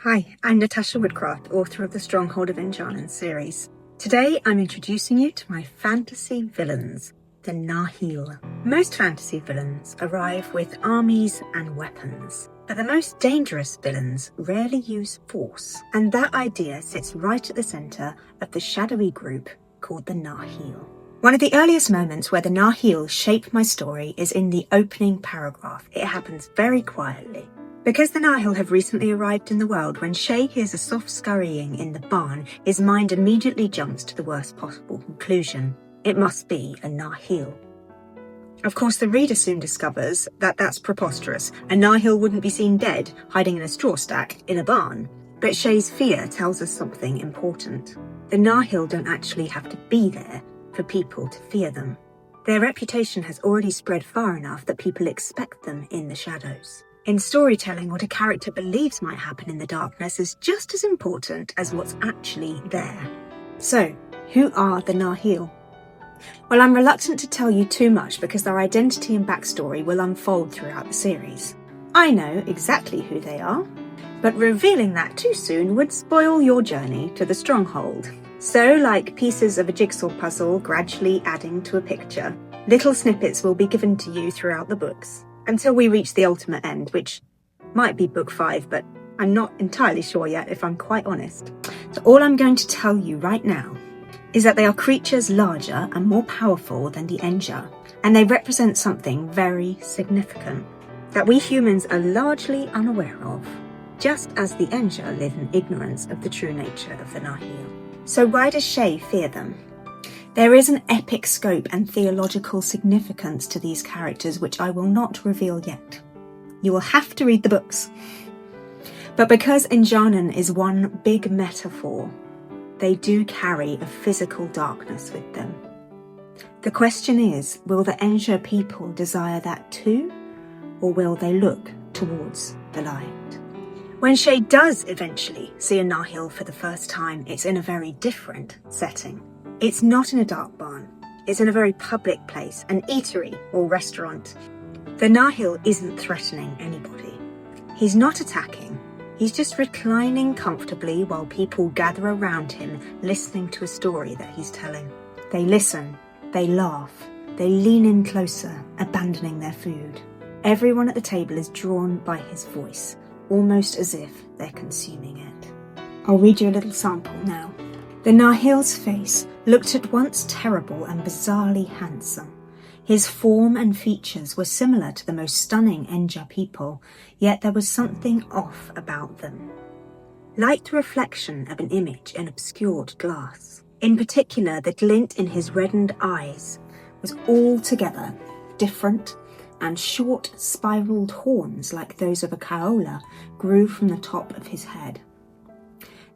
Hi, I'm Natasha Woodcraft, author of the Stronghold of Enjanan series. Today I'm introducing you to my fantasy villains, the Nahil. Most fantasy villains arrive with armies and weapons, but the most dangerous villains rarely use force, and that idea sits right at the centre of the shadowy group called the Nahil. One of the earliest moments where the Nahil shape my story is in the opening paragraph. It happens very quietly. Because the Nahil have recently arrived in the world, when Shay hears a soft scurrying in the barn, his mind immediately jumps to the worst possible conclusion. It must be a Nahil. Of course, the reader soon discovers that that's preposterous. A Nahil wouldn't be seen dead, hiding in a straw stack in a barn. But Shay's fear tells us something important. The Nahil don't actually have to be there for people to fear them. Their reputation has already spread far enough that people expect them in the shadows. In storytelling, what a character believes might happen in the darkness is just as important as what's actually there. So, who are the Nahil? Well, I'm reluctant to tell you too much because their identity and backstory will unfold throughout the series. I know exactly who they are, but revealing that too soon would spoil your journey to the Stronghold. So, like pieces of a jigsaw puzzle gradually adding to a picture, little snippets will be given to you throughout the books, until we reach the ultimate end, which might be book 5, but I'm not entirely sure yet, if I'm quite honest. So all I'm going to tell you right now is that they are creatures larger and more powerful than the Enja, and they represent something very significant that we humans are largely unaware of, just as the Enja live in ignorance of the true nature of the Nahil. So why does Shay fear them? There is an epic scope and theological significance to these characters which I will not reveal yet. You will have to read the books. But because Enjanan is one big metaphor, they do carry a physical darkness with them. The question is, will the Enja people desire that too, or will they look towards the light? When Shay does eventually see a Nahil for the first time, it's in a very different setting. It's not in a dark barn, it's in a very public place, an eatery or restaurant. The Nahil isn't threatening anybody. He's not attacking, he's just reclining comfortably while people gather around him listening to a story that he's telling. They listen, they laugh, they lean in closer, abandoning their food. Everyone at the table is drawn by his voice, almost as if they're consuming it. I'll read you a little sample now. The Nahil's face looked at once terrible and bizarrely handsome. His form and features were similar to the most stunning Enja people, yet there was something off about them. Like the reflection of an image in obscured glass. In particular, the glint in his reddened eyes was altogether different, and short spiralled horns like those of a kaola grew from the top of his head.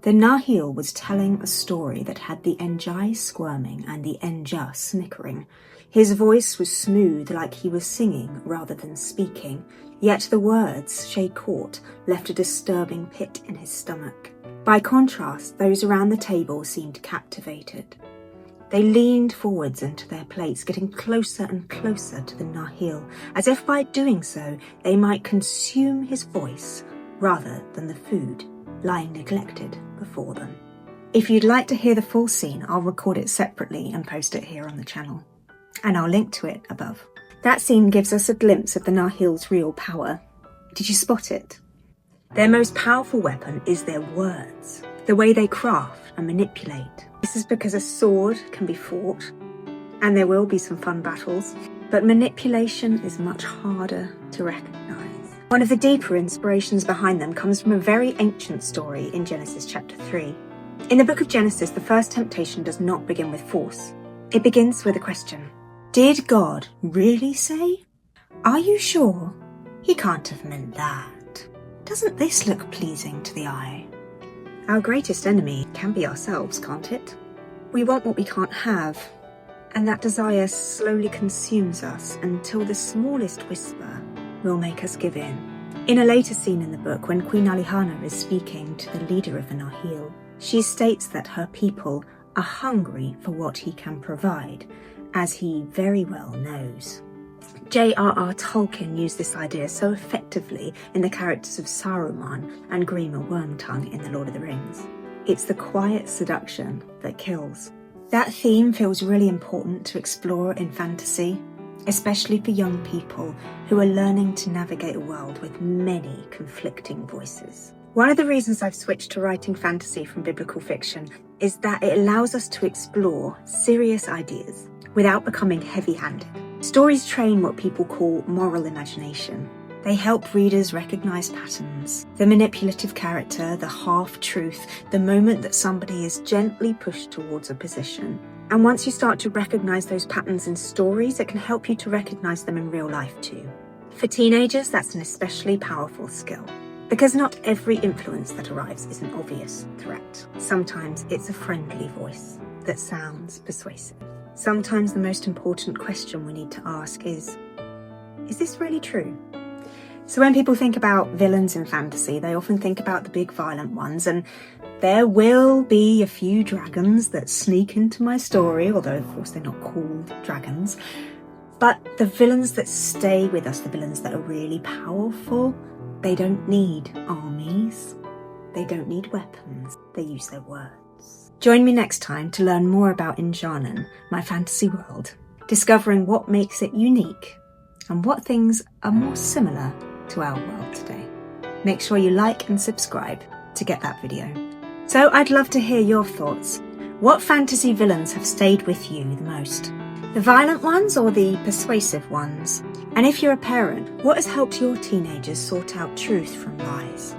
The Nahil was telling a story that had the Enjai squirming and the Enja snickering. His voice was smooth, like he was singing rather than speaking, yet the words Shay caught left a disturbing pit in his stomach. By contrast, those around the table seemed captivated. They leaned forwards into their plates, getting closer and closer to the Nahil, as if by doing so they might consume his voice rather than the food lying neglected before them. If you'd like to hear the full scene, I'll record it separately and post it here on the channel, and I'll link to it above. That scene gives us a glimpse of the Nahil's real power. Did you spot it? Their most powerful weapon is their words, the way they craft and manipulate. This is because a sword can be fought, and there will be some fun battles, but manipulation is much harder to recognise. One of the deeper inspirations behind them comes from a very ancient story in Genesis chapter 3. In the book of Genesis, the first temptation does not begin with force. It begins with a question. Did God really say? Are you sure? He can't have meant that. Doesn't this look pleasing to the eye? Our greatest enemy can be ourselves, can't it? We want what we can't have, and that desire slowly consumes us until the smallest whisper will make us give in. In a later scene in the book, when Queen Alihana is speaking to the leader of the Nahil, she states that her people are hungry for what he can provide, as he very well knows. J.R.R. Tolkien used this idea so effectively in the characters of Saruman and Grima Wormtongue in The Lord of the Rings. It's the quiet seduction that kills. That theme feels really important to explore in fantasy, especially for young people who are learning to navigate a world with many conflicting voices. One of the reasons I've switched to writing fantasy from biblical fiction is that it allows us to explore serious ideas without becoming heavy-handed. Stories train what people call moral imagination. They help readers recognise patterns, the manipulative character, the half-truth, the moment that somebody is gently pushed towards a position. And once you start to recognise those patterns in stories, it can help you to recognise them in real life too. For teenagers, that's an especially powerful skill, because not every influence that arrives is an obvious threat. Sometimes it's a friendly voice that sounds persuasive. Sometimes the most important question we need to ask is this really true? So when people think about villains in fantasy, they often think about the big violent ones, and there will be a few dragons that sneak into my story, although of course they're not called dragons. But the villains that stay with us, the villains that are really powerful, they don't need armies, they don't need weapons, they use their words. Join me next time to learn more about Enjanan, my fantasy world, discovering what makes it unique and what things are more similar to our world today. Make sure you like and subscribe to get that video. So I'd love to hear your thoughts. What fantasy villains have stayed with you the most? The violent ones or the persuasive ones? And if you're a parent, what has helped your teenagers sort out truth from lies?